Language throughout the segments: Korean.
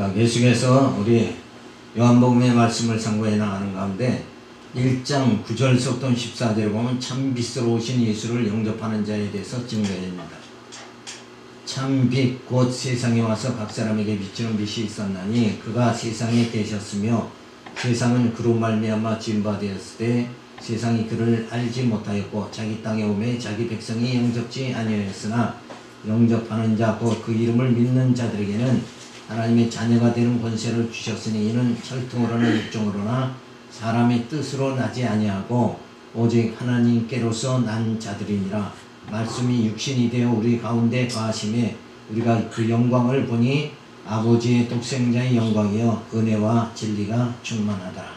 자, 계속해서 우리 요한복음의 말씀을 상고해 나가는 가운데 1장 9절서부터 14절에 보면 참 빛으로 오신 예수를 영접하는 자에 대해서 증거합니다. 참 빛 곧 세상에 와서 각 사람에게 비치는 빛이 있었나니 그가 세상에 계셨으며 세상은 그로 말미암아 지은 바 되었을 때 세상이 그를 알지 못하였고 자기 땅에 오매 자기 백성이 영접지 아니하였으나 영접하는 자 곧 그 이름을 믿는 자들에게는 하나님의 자녀가 되는 권세를 주셨으니 이는 혈통으로나 육종으로나 사람의 뜻으로 나지 아니하고 오직 하나님께로서 난 자들이니라. 말씀이 육신이 되어 우리 가운데 거하심에 우리가 그 영광을 보니 아버지의 독생자의 영광이여 은혜와 진리가 충만하더라.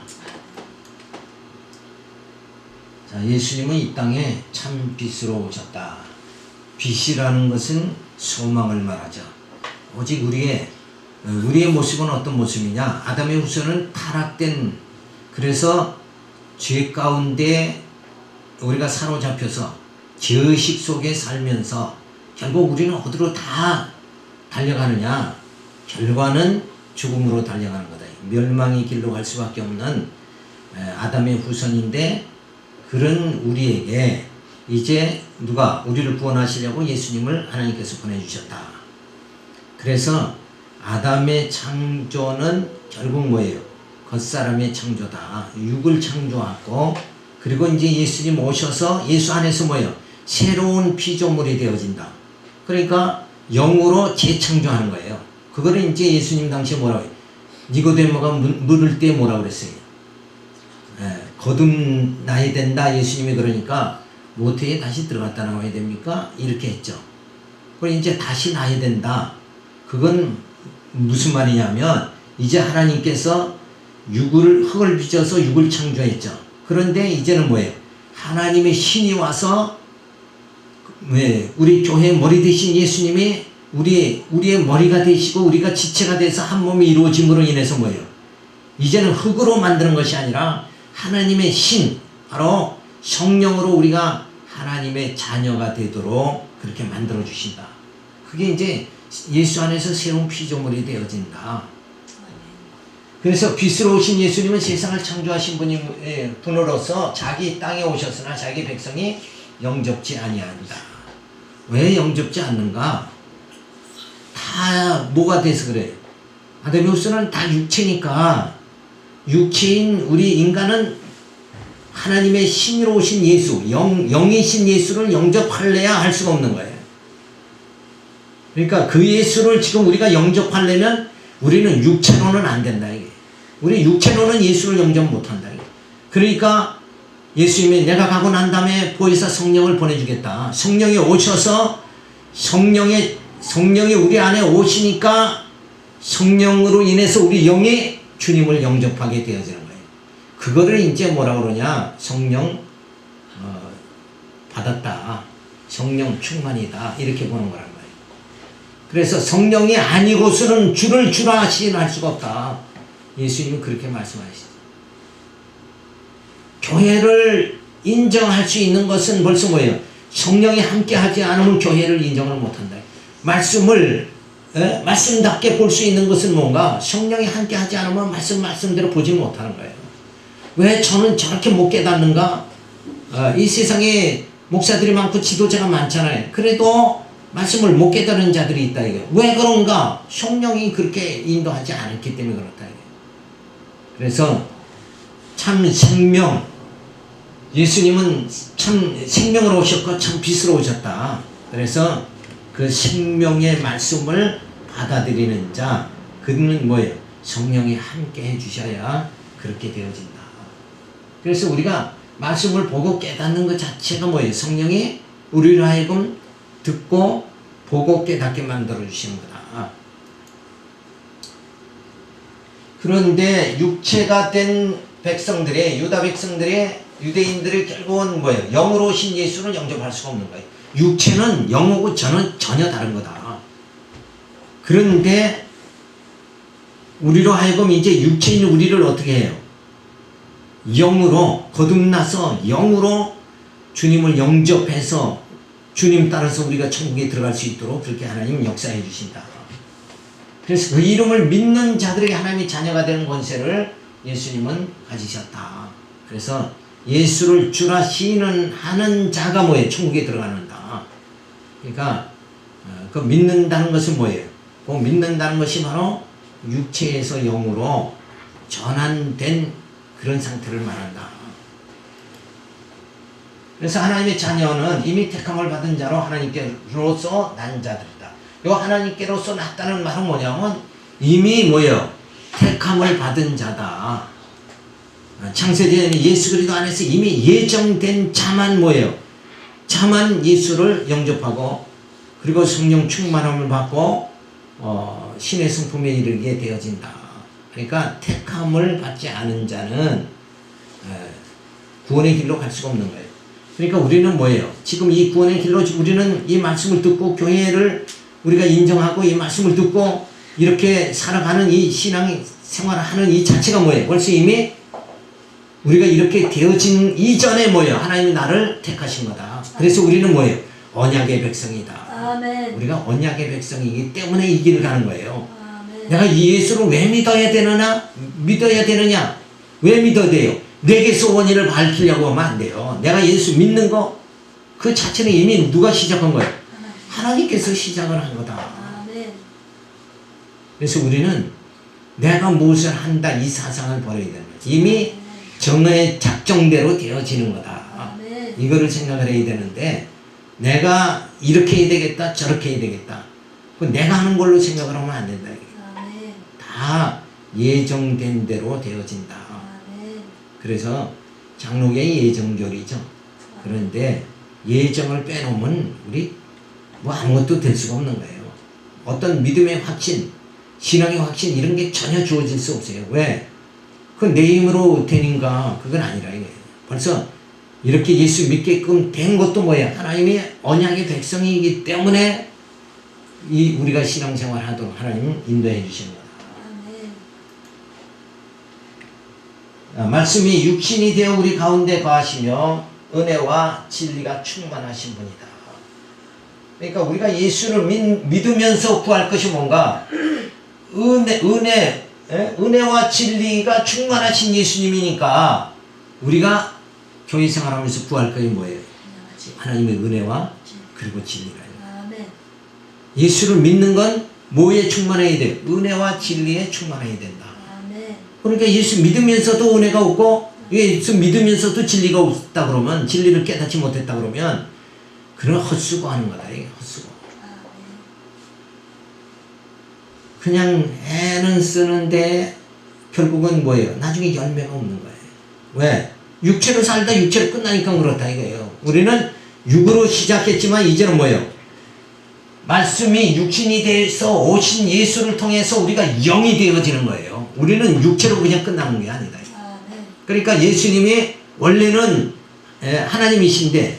자, 예수님은 이 땅에 참 빛으로 오셨다. 빛이라는 것은 소망을 말하죠. 오직 우리의 모습은 어떤 모습이냐? 아담의 후손은 타락된, 그래서 죄 가운데 우리가 사로잡혀서 죄의식 속에 살면서 결국 우리는 어디로 다 달려가느냐? 결과는 죽음으로 달려가는 거다. 멸망의 길로 갈 수밖에 없는 아담의 후손인데, 그런 우리에게 이제 누가 우리를 구원하시려고 예수님을 하나님께서 보내주셨다. 그래서 아담의 창조는 결국 뭐예요? 겉사람의 창조다. 육을 창조하고, 그리고 이제 예수님 오셔서 예수 안에서 뭐예요? 새로운 피조물이 되어진다. 그러니까 영으로 재창조하는 거예요. 그거를 이제 예수님 당시에 뭐라고 해요? 니고데모가 물을 때 뭐라고 그랬어요? 거듭나야 된다. 예수님이 그러니까 모태에 다시 들어갔다 나와야 됩니까? 이렇게 했죠. 그리고 이제 다시 나야 된다. 그건 무슨 말이냐면 이제 하나님께서 흙을 빚어서 육을 창조했죠. 그런데 이제는 뭐예요? 하나님의 신이 와서 우리 교회의 머리 되신 예수님이 우리의 머리가 되시고 우리가 지체가 돼서 한 몸이 이루어짐으로 인해서 뭐예요? 이제는 흙으로 만드는 것이 아니라 하나님의 신, 바로 성령으로 우리가 하나님의 자녀가 되도록 그렇게 만들어 주신다. 그게 이제 예수 안에서 새로운 피조물이 되어진다. 그래서 빛으로 오신 예수님은 세상을 창조하신 분으로서 자기 땅에 오셨으나 자기 백성이 영접지 아니한다. 왜 영접지 않는가? 다 뭐가 돼서 그래요? 아담의 후손은 다 육체니까, 육체인 우리 인간은 하나님의 신으로 오신 예수, 영이신 예수를 영접할래야 할 수가 없는 거예요. 그러니까 그 예수를 지금 우리가 영접하려면 우리는 육체로는 안 된다. 이게. 우리 육체로는 예수를 영접 못한다. 이게. 그러니까 예수님이 내가 가고 난 다음에 보혜사 성령을 보내주겠다. 성령이 오셔서 성령이 우리 안에 오시니까 성령으로 인해서 우리 영이 주님을 영접하게 되어지는 거예요. 그거를 이제 뭐라 그러냐? 성령 받았다. 성령 충만이다. 이렇게 보는 거란 말이에요. 그래서 성령이 아니고서는 주를 주라 시인할 수가 없다. 예수님은 그렇게 말씀하시죠. 교회를 인정할 수 있는 것은 벌써 뭐예요? 성령이 함께 하지 않으면 교회를 인정을 못한다. 말씀답게 볼 수 있는 것은 뭔가? 성령이 함께 하지 않으면 말씀대로 보지 못하는 거예요. 왜 저는 저렇게 못 깨닫는가? 이 세상에 목사들이 많고 지도자가 많잖아요. 그래도 말씀을 못 깨달은 자들이 있다. 이게. 왜 그런가? 성령이 그렇게 인도하지 않았기 때문에 그렇다. 이게. 그래서 참 생명, 예수님은 참 생명으로 오셨고 참 빛으로 오셨다. 그래서 그 생명의 말씀을 받아들이는 자, 그는 뭐예요? 성령이 함께 해주셔야 그렇게 되어진다. 그래서 우리가 말씀을 보고 깨닫는 것 자체가 뭐예요? 성령이 우리로 하여금 듣고 보고 깨닫게 만들어 주시는 거다. 그런데 육체가 된 백성들의, 유다 백성들의, 유대인들의 결국은 뭐예요? 영으로 오신 예수를 영접할 수가 없는 거예요. 육체는 영하고 저는 전혀 다른 거다. 그런데 우리로 하여금 이제 육체인 우리를 어떻게 해요? 영으로 거듭나서 영으로 주님을 영접해서 주님 따라서 우리가 천국에 들어갈 수 있도록 그렇게 하나님 역사해 주신다. 그래서 그 이름을 믿는 자들에게 하나님의 자녀가 되는 권세를 예수님은 가지셨다. 그래서 예수를 주라 시인하는 자가 뭐예요? 천국에 들어가는다. 그러니까 그 믿는다는 것은 뭐예요? 그 믿는다는 것이 바로 육체에서 영으로 전환된 그런 상태를 말한다. 그래서 하나님의 자녀는 이미 택함을 받은 자로 하나님께로서 난 자들이다. 이 하나님께로서 났다는 말은 뭐냐면 이미 뭐예요? 택함을 받은 자다. 창세전에 예수 그리스도 안에서 이미 예정된 자만 뭐예요? 자만 예수를 영접하고 그리고 성령 충만함을 받고 신의 성품에 이르게 되어진다. 그러니까 택함을 받지 않은 자는 구원의 길로 갈 수가 없는 거예요. 그러니까 우리는 뭐예요? 지금 이 구원의 길로 우리는 이 말씀을 듣고 교회를 우리가 인정하고 이 말씀을 듣고 이렇게 살아가는 이 신앙 생활을 하는 이 자체가 뭐예요? 벌써 이미 우리가 이렇게 되어진 이전에 뭐예요? 하나님이 나를 택하신 거다. 그래서 우리는 뭐예요? 언약의 백성이다. 아멘. 우리가 언약의 백성이기 때문에 이 길을 가는 거예요. 아멘. 내가 이 예수를 왜 믿어야 되느냐? 왜 믿어야 돼요? 내게서 원인을 밝히려고 하면 안 돼요. 내가 예수 믿는 거 그 자체는 이미 누가 시작한 거예요? 하나님께서 시작을 한 거다. 아멘. 그래서 우리는 내가 무엇을 한다 이 사상을 버려야 되는 거예요. 이미 정의 작정대로 되어지는 거다. 아멘. 이거를 생각을 해야 되는데 내가 이렇게 해야 되겠다 저렇게 해야 되겠다 내가 하는 걸로 생각을 하면 안 된다. 아멘. 다 예정된 대로 되어진다. 아멘. 그래서 장로계의 예정교리죠. 그런데 예정을 빼놓으면 우리 뭐 아무것도 될 수가 없는 거예요. 어떤 믿음의 확신, 신앙의 확신 이런 게 전혀 주어질 수 없어요. 왜? 그 내 힘으로 되는가 그건 아니라 이거예요. 벌써 이렇게 예수 믿게끔 된 것도 뭐예요? 하나님의 언약의 백성이기 때문에 이 우리가 신앙생활 하도록 하나님은 인도해 주시는 거다. 아멘. 말씀이 육신이 되어 우리 가운데 거하시며 은혜와 진리가 충만하신 분이다. 그러니까 우리가 예수를 믿으면서 구할 것이 뭔가 은혜와 진리가 충만하신 예수님이니까 우리가 교회 생활하면서 구할 것이 뭐예요? 하나님의 은혜와 그리고 진리라. 아멘. 예수를 믿는 건 뭐에 충만해야 돼요? 은혜와 진리에 충만해야 된다. 아멘. 그러니까 예수 믿으면서도 은혜가 없고 예수 믿으면서도 진리가 없다 그러면 진리를 깨닫지 못했다 그러면 그런 헛수고하는 거다. 이게 헛수고. 그냥 애는 쓰는데 결국은 뭐예요? 나중에 열매가 없는 거예요. 왜? 육체로 살다 육체로 끝나니까 그렇다 이거예요. 우리는 육으로 시작했지만 이제는 뭐예요? 말씀이 육신이 돼서 오신 예수를 통해서 우리가 영이 되어지는 거예요. 우리는 육체로 그냥 끝나는 게 아니다. 그러니까 예수님이 원래는 하나님이신데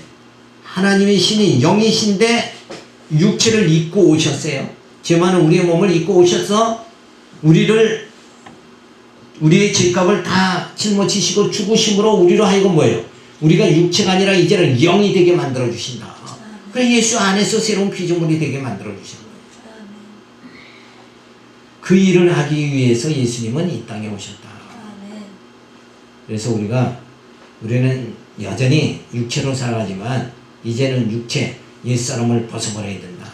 하나님의 신이 영이신데 육체를 입고 오셨어요. 죄많은 우리의 몸을 입고 오셔서 우리의 죄값을 다 짊어지시고 죽으심으로 우리로 하여금 뭐예요? 우리가 육체가 아니라 이제는 영이 되게 만들어 주신다. 그래서 예수 안에서 새로운 피조물이 되게 만들어 주시는 거예요. 그 일을 하기 위해서 예수님은 이 땅에 오셨다. 그래서 우리는 여전히 육체로 살아가지만 이제는 육체 옛사람을 벗어버려야 된다.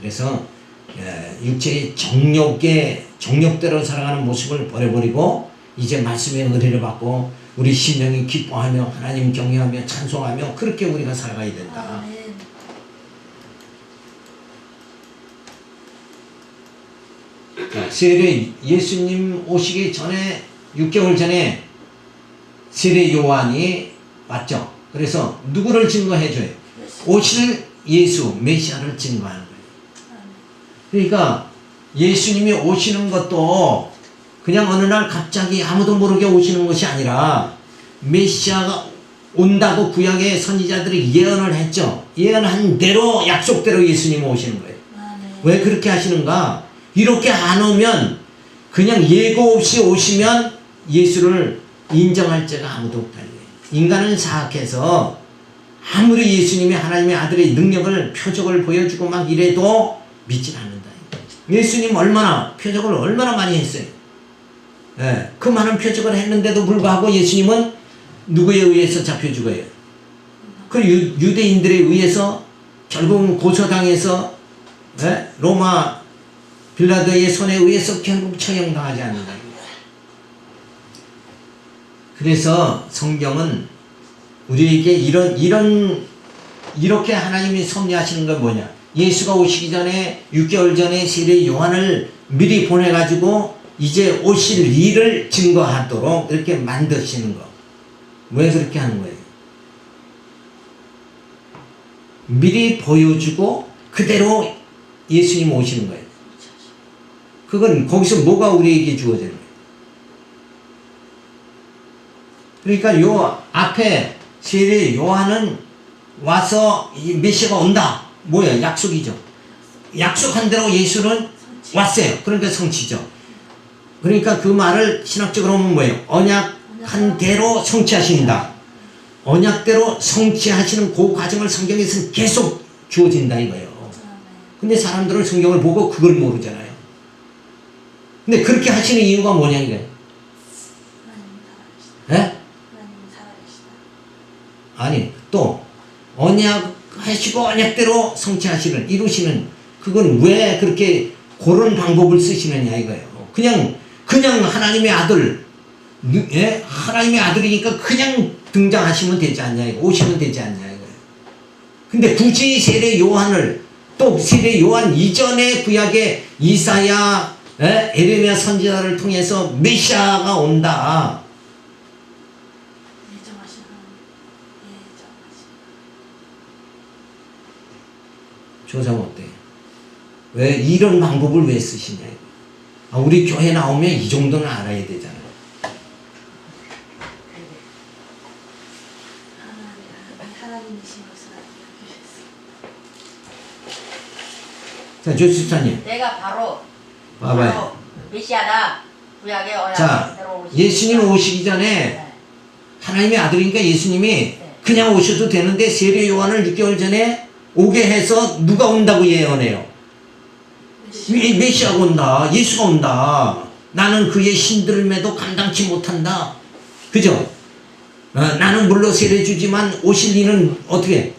그래서 육체의 정욕대로 살아가는 모습을 버려버리고 이제 말씀의 은혜를 받고 우리 심령이 기뻐하며 하나님 경외하며 찬송하며 그렇게 우리가 살아가야 된다. 세례 예수님 오시기 전에 6개월 전에 세례 요한이 왔죠. 그래서 누구를 증거해줘요? 오실 예수 메시아를 증거하는 거예요. 그러니까 예수님이 오시는 것도 그냥 어느 날 갑자기 아무도 모르게 오시는 것이 아니라 메시아가 온다고 구약의 선지자들이 예언을 했죠. 예언한 대로 약속대로 예수님이 오시는 거예요. 왜 그렇게 하시는가? 이렇게 안 오면 그냥 예고 없이 오시면 예수를 인정할 자가 아무도 없다. 인간은 사악해서 아무리 예수님이 하나님의 아들의 능력을 표적을 보여주고 막 이래도 믿지 않는다. 예수님 얼마나 표적을 얼마나 많이 했어요. 예, 그 많은 표적을 했는데도 불구하고 예수님은 누구에 의해서 잡혀 죽어요? 그 유대인들에 의해서 결국은 고소당해서 예? 로마 빌라도의 손에 의해서 결국 처형당하지 않는다. 그래서 성경은 우리에게 이렇게 하나님이 섭리하시는 건 뭐냐? 예수가 오시기 전에 6개월 전에 세례 요한을 미리 보내가지고 이제 오실 일을 증거하도록 이렇게 만드시는 거. 왜 그렇게 하는 거예요? 미리 보여주고 그대로 예수님 오시는 거예요. 그건 거기서 뭐가 우리에게 주어지는 거예요? 그러니까 요 앞에 세례 요한은 와서 이 메시아가 온다. 뭐야? 약속이죠. 약속한 대로 예수는 왔어요. 그러니까 성취죠. 그러니까 그 말을 신학적으로 보면 뭐예요? 언약한 대로 성취하신다. 언약대로 성취하시는 그 과정을 성경에서는 계속 주어진다 이거예요. 근데 사람들은 성경을 보고 그걸 모르잖아요. 근데 그렇게 하시는 이유가 뭐냐 이거예요? 예? 아니 또 언약하시고 언약대로 성취하시는 이루시는 그건 왜 그렇게 그런 방법을 쓰시느냐 이거예요. 그냥 하나님의 아들, 예? 하나님의 아들이니까 그냥 등장하시면 되지 않냐 이거, 오시면 되지 않냐 이거예요. 근데 굳이 세례 요한을 또 세례 요한 이전에 구약의 이사야, 예? 에레미야 선지자를 통해서 메시아가 온다. 조사가 어때요? 왜 이런 방법을 왜 쓰시냐? 우리 교회 나오면 이 정도는 알아야 되잖아요. 자, 조수사님. 내가 바로 봐봐요. 메시아다. 구약의 자, 예수님 오시기 전에 네. 하나님의 아들이니까 예수님이 네. 그냥 오셔도 되는데 세례 요한을 6개월 전에 오게 해서 누가 온다고 예언해요? 메시아가 온다. 예수가 온다. 나는 그의 신들음에도 감당치 못한다. 그죠? 나는 물로 세례 주지만 오실 이는 어떻게?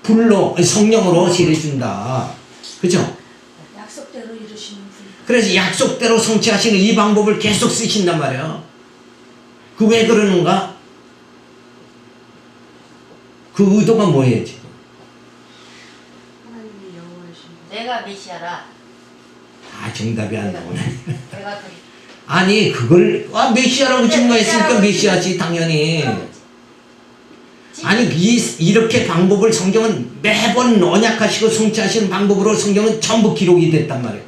불로 성령으로 세례 준다. 그죠? 약속대로 이루시는 분. 그래서 약속대로 성취하시는 이 방법을 계속 쓰신단 말이에요. 그 왜 그러는가? 그 의도가 뭐예요 지금? 하나님이 영원하신 내가 메시아라. 정답이 안 나오네. 내가 아니 그걸 메시아라고 증거했으니까 메시아지 당연히. 아니 이렇게 방법을 성경은 매번 언약하시고 성취하시는 방법으로 성경은 전부 기록이 됐단 말이에요.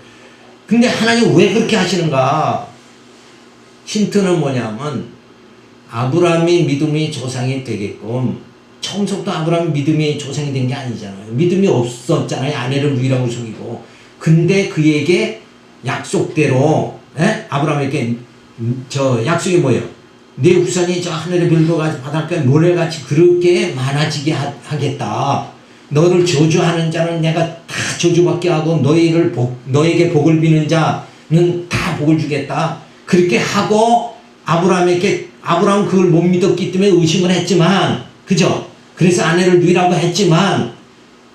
근데 하나님 왜 그렇게 하시는가? 힌트는 뭐냐면 아브라함이 믿음이 조상이 되게끔 처음부터 아브라함이 믿음이 조상이 된 게 아니잖아요. 믿음이 없었잖아요. 아내를 누이라고 속이고. 근데 그에게 약속대로 아브라함에게 약속이 뭐예요? 내 후손이 저 하늘의 별과 같이 바닷가의 모래같이 그렇게 많아지게 하겠다. 너를 저주하는 자는 내가 다 저주받게 하고 너에게 복을 비는 자는 다 복을 주겠다. 그렇게 하고 아브라함은 그걸 못 믿었기 때문에 의심을 했지만, 그죠? 그래서 아내를 누이라고 했지만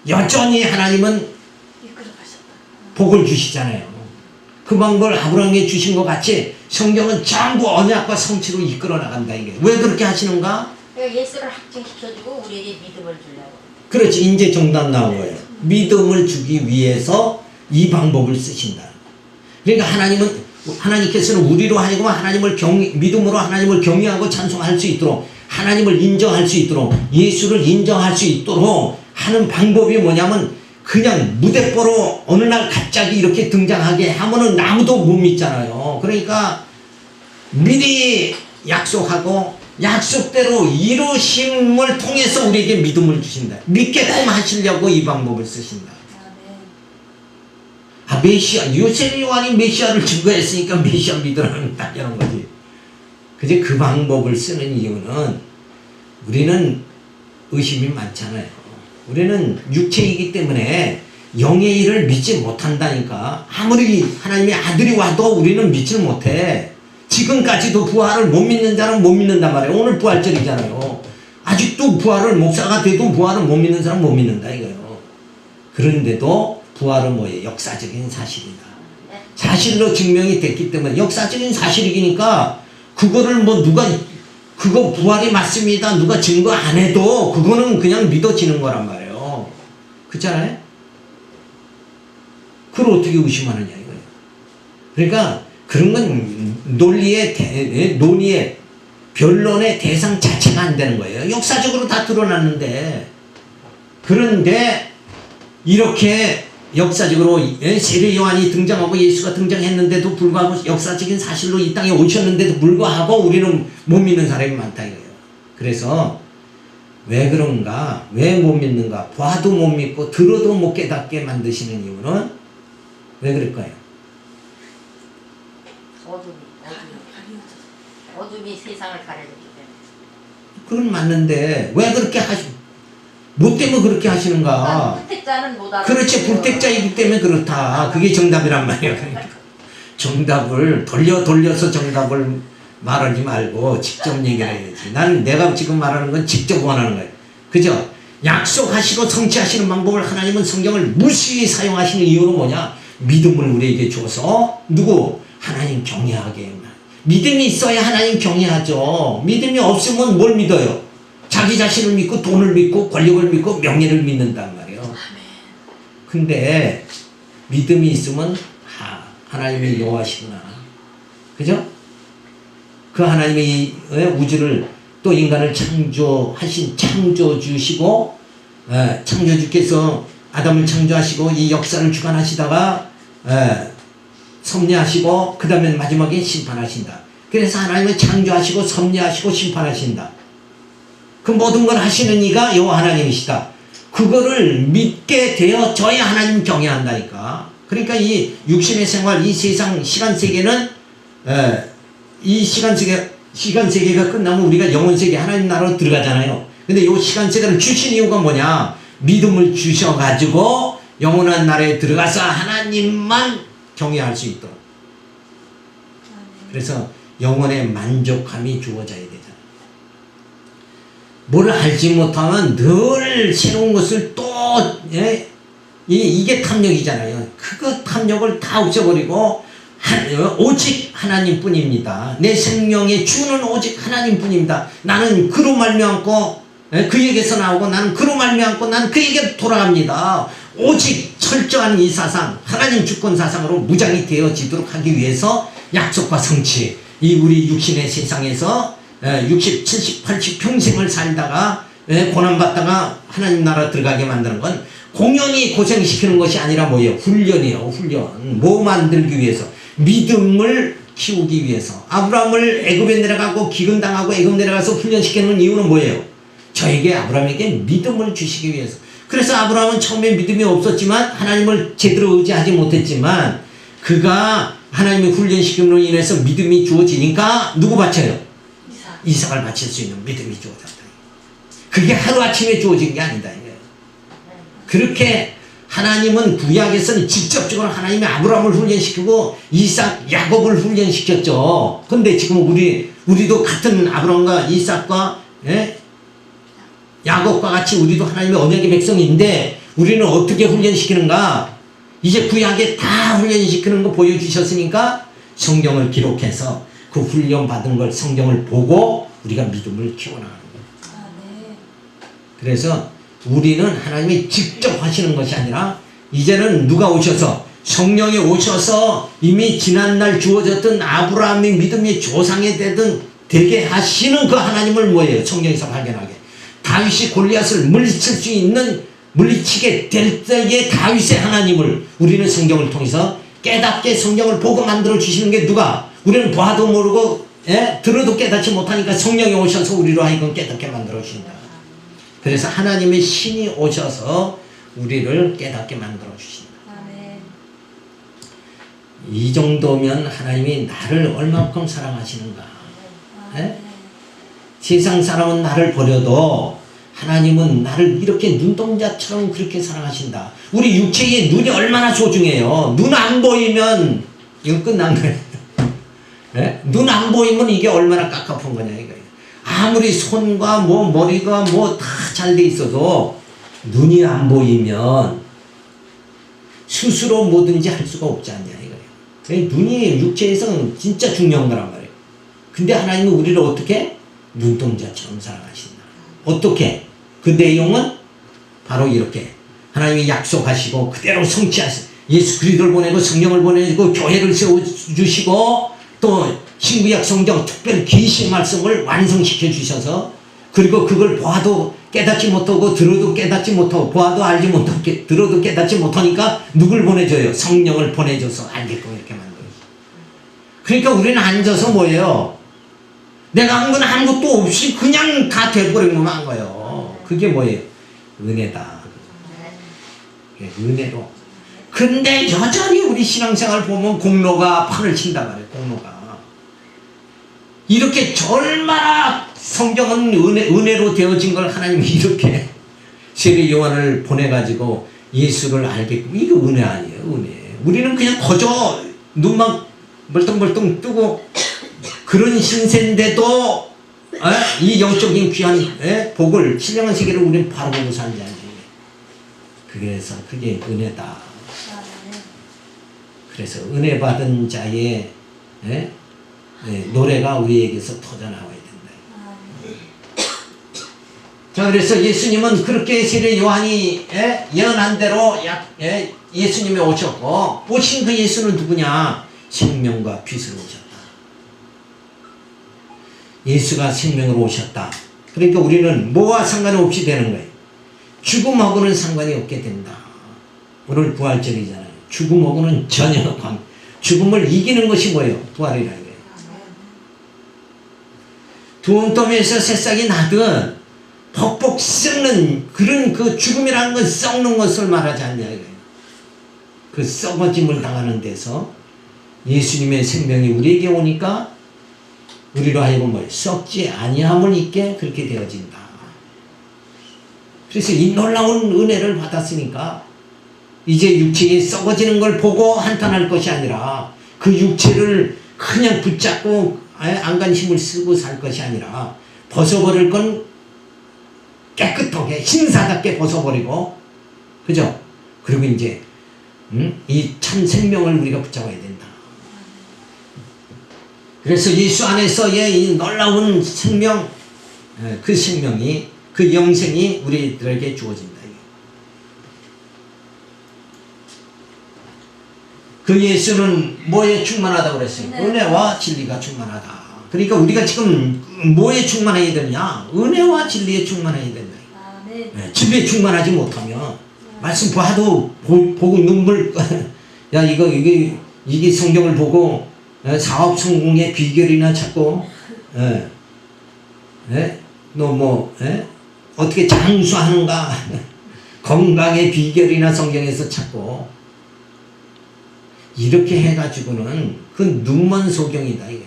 여전히 하나님은 복을 주시잖아요. 그 방법을 아브라함에게 주신 것 같이 성경은 전부 언약과 성취로 이끌어 나간다. 이게 왜 그렇게 하시는가? 그러니까 예수를 확증시켜주고 우리에게 믿음을 주려고. 그렇지. 이제 정답 나온 거예요. 믿음을 주기 위해서 이 방법을 쓰신다. 그러니까 하나님께서는 우리로 하여금 믿음으로 하나님을 경외하고 찬송할 수 있도록, 하나님을 인정할 수 있도록, 예수를 인정할 수 있도록 하는 방법이 뭐냐면, 그냥 무대뽀로 어느 날 갑자기 이렇게 등장하게 하면은 아무도 못 믿잖아요. 그러니까 미리 약속하고 약속대로 이루심을 통해서 우리에게 믿음을 주신다. 믿게끔 하시려고 이 방법을 쓰신다. 메시아, 세례 요한이 메시아를 증거했으니까 메시아 믿으라는 당연한 거지. 그제 그 방법을 쓰는 이유는 우리는 의심이 많잖아요. 우리는 육체이기 때문에 영의 일을 믿지 못한다니까. 아무리 하나님의 아들이 와도 우리는 믿지를 못해. 지금까지도 부활을 못 믿는 자는 못 믿는단 말이에요. 오늘 부활절이잖아요. 아직도 부활을, 목사가 돼도 부활을 못 믿는 사람은 못 믿는다 이거예요. 그런데도 부활은 뭐예요? 역사적인 사실이다. 사실로 증명이 됐기 때문에 역사적인 사실이니까 그거를 뭐 누가 그거 부활이 맞습니다 누가 증거 안 해도 그거는 그냥 믿어지는 거란 말이에요. 그렇잖아요? 그걸 어떻게 의심하느냐 이거예요. 그러니까 그런 건 논의의 변론의 대상 자체가 안 되는 거예요. 역사적으로 다 드러났는데. 그런데 이렇게 역사적으로 세례 요한이 등장하고 예수가 등장했는데도 불구하고 역사적인 사실로 이 땅에 오셨는데도 불구하고 우리는 못 믿는 사람이 많다 이거예요. 그래서 왜 그런가? 왜 못 믿는가? 봐도 못 믿고 들어도 못 깨닫게 만드시는 이유는 왜 그럴까요? 어둠이 세상을 가려졌기 때문에. 그건 맞는데 왜 그렇게 뭐 때문에 그렇게 하시는가? 불택자는 못 알아. 그렇지, 불택자이기 때문에 그렇다. 그게 정답이란 말이야. 그러니까 정답을 돌려서 정답을 말하지 말고 직접 얘기를 해야지. 나는 내가 지금 말하는 건 직접 원하는 거예요. 그죠? 약속하시고 성취하시는 방법을 하나님은 성경을 무수히 사용하시는 이유는 뭐냐? 믿음을 우리에게 줘서 누구? 하나님 경외하게. 믿음이 있어야 하나님 경외하죠. 믿음이 없으면 뭘 믿어요? 자기 자신을 믿고 돈을 믿고 권력을 믿고 명예를 믿는단 말이에요. 근데 믿음이 있으면 하나님이 여호와시구나. 그죠? 그 하나님이 우주를 또 인간을 창조하신 창조주시고 창조주께서 아담을 창조하시고 이 역사를 주관하시다가 섭리하시고 그 다음에 마지막에 심판하신다. 그래서 하나님은 창조하시고 섭리하시고 심판하신다. 그 모든 걸 하시는 이가 여호와 하나님이시다. 그거를 믿게 되어져야 하나님 경외한다니까. 그러니까 이 육신의 생활, 이 세상 시간 세계는 이 시간 세계가 끝나면 우리가 영혼 세계 하나님 나라로 들어가잖아요. 근데 이 시간 세계를 주신 이유가 뭐냐? 믿음을 주셔가지고 영원한 나라에 들어가서 하나님만 경외할 수 있도록. 그래서 영혼의 만족함이 주어져야 되잖아요. 뭘 알지 못하면 늘 새로운 것을 또 이게 탐욕이잖아요. 그거 탐욕을 다 없애버리고 오직 하나님뿐입니다. 내 생명의 주는 오직 하나님뿐입니다. 나는 그로 말미암고 그에게서 나오고 나는 그로 말미암고 나는 그에게 돌아갑니다. 오직 철저한 이 사상, 하나님 주권 사상으로 무장이 되어지도록 하기 위해서 약속과 성취, 이 우리 육신의 세상에서 60, 70, 80 평생을 살다가 고난받다가 하나님 나라 들어가게 만드는 건 공연히 고생시키는 것이 아니라 뭐예요? 훈련이에요. 훈련. 뭐 만들기 위해서? 믿음을 키우기 위해서. 아브라함을 애굽에 내려가고 기근당하고 애굽 내려가서 훈련시키는 이유는 뭐예요? 저에게 아브라함에게 믿음을 주시기 위해서. 그래서 아브라함은 처음에 믿음이 없었지만 하나님을 제대로 의지하지 못했지만 그가 하나님의 훈련시킴으로 인해서 믿음이 주어지니까 누구 바쳐요? 이삭을 바칠 수 있는 믿음이 주어졌다. 그게 하루아침에 주어진 게 아니다. 그렇게 하나님은 구약에서는 직접적으로 하나님이 아브라함을 훈련시키고 이삭, 야곱을 훈련시켰죠. 근데 지금 우리도 같은 아브라함과 이삭과 야곱과 같이 우리도 하나님의 언약의 백성인데 우리는 어떻게 훈련시키는가? 이제 구약에 다 훈련시키는 거 보여주셨으니까 성경을 기록해서 그 훈련 받은 걸 성경을 보고 우리가 믿음을 키워나가는 거예요. 그래서 우리는 하나님이 직접 하시는 것이 아니라 이제는 누가 오셔서 성령이 오셔서 이미 지난날 주어졌던 아브라함의 믿음의 조상이 되게 하시는 그 하나님을 뭐예요? 성경에서 발견하게. 다윗이 골리앗을 물리치게 될 때의 다윗의 하나님을 우리는 성경을 통해서 깨닫게 성경을 보고 만들어 주시는 게 누가? 우리는 봐도 모르고 들어도 깨닫지 못하니까 성령이 오셔서 우리로 하여금 깨닫게 만들어 주신다. 그래서 하나님의 신이 오셔서 우리를 깨닫게 만들어 주신다. 이 정도면 하나님이 나를 얼마큼 사랑하시는가. 세상 사람은 나를 버려도 하나님은 나를 이렇게 눈동자처럼 그렇게 사랑하신다. 우리 육체의 눈이 얼마나 소중해요. 눈 안 보이면 이거 끝난 거예요. 네? 눈 안 보이면 이게 얼마나 깝깝한 거냐 이거예요. 아무리 손과 뭐 머리가 뭐 다 잘 돼 있어도 눈이 안 보이면 스스로 뭐든지 할 수가 없지 않냐 이거예요. 눈이 육체에서는 진짜 중요한 거란 말이에요. 근데 하나님은 우리를 어떻게? 눈동자처럼 사랑하신다. 어떻게? 그 내용은 바로 이렇게 하나님이 약속하시고 그대로 성취하시고 예수 그리스도를 보내고 성령을 보내고 교회를 세워주시고 또 신구약 성경 특별히 계시 말씀을 완성시켜 주셔서 그리고 그걸 보아도 깨닫지 못하고 들어도 깨닫지 못하고 보아도 알지 못하고 들어도 깨닫지 못하니까 누굴 보내줘요? 성령을 보내줘서 알게끔 이렇게 만들어요. 그러니까 우리는 앉아서 뭐예요? 내가 한 건 아무것도 없이 그냥 다 돼버리면 한 거예요. 그게 뭐예요? 은혜다. 은혜로. 근데 여전히 우리 신앙생활 보면 공로가 판을 친단 말이에요. 공로가. 이렇게 얼마나 성경은 은혜로 되어진 걸 하나님이 이렇게 세례 요한을 보내가지고 예수를 알게끔 이거 은혜 아니에요. 은혜. 우리는 그냥 거저 눈만 멀뚱멀뚱 뜨고 그런 신세인데도 이 영적인 귀한 복을 신령한 세계를 우리는 바로 보고 살자지. 그래서 그게 은혜다. 그래서 은혜 받은 자의 노래가 우리에게서 터져나와야 된다. 자, 그래서 예수님은 그렇게 세례 요한이 예언한 대로 예수님이 오셨고 오신 그 예수는 누구냐? 생명과 빛으로 오셨다. 예수가 생명으로 오셨다. 그러니까 우리는 뭐와 상관없이 되는 거예요. 죽음하고는 상관이 없게 된다. 오늘 부활절이잖아요. 죽음하고는 전혀 죽음을 이기는 것이 뭐예요? 부활이라는 거예요. 두움더미에서 새싹이 나든 벅벅 썩는 그런 그 죽음이라는 건 썩는 것을 말하지 않냐 이거예요. 그 썩어짐을 당하는 데서 예수님의 생명이 우리에게 오니까 우리로 하여금 뭐 썩지 아니함을 있게 그렇게 되어진다. 그래서 이 놀라운 은혜를 받았으니까 이제 육체에 썩어지는 걸 보고 한탄할 것이 아니라 그 육체를 그냥 붙잡고 안간 힘을 쓰고 살 것이 아니라 벗어버릴 건 깨끗하게 신사답게 벗어버리고 그죠? 그리고 이제 이 참 생명을 우리가 붙잡아야 된다. 그래서 예수 안에서의 이 놀라운 생명, 그 생명이 그 영생이 우리들에게 주어진다. 그 예수는 뭐에 충만하다고 그랬어요? 은혜와 진리가 충만하다. 그러니까 우리가 지금 뭐에 충만해야 되느냐? 은혜와 진리에 충만해야 된다. 진리에 충만하지 못하면 말씀 봐도 보고 눈물 야 이게 성경을 보고 사업 성공의 비결이나 찾고 너 뭐 어떻게 장수하는가 건강의 비결이나 성경에서 찾고 이렇게 해가지고는 그 눈먼 소경이다 이게.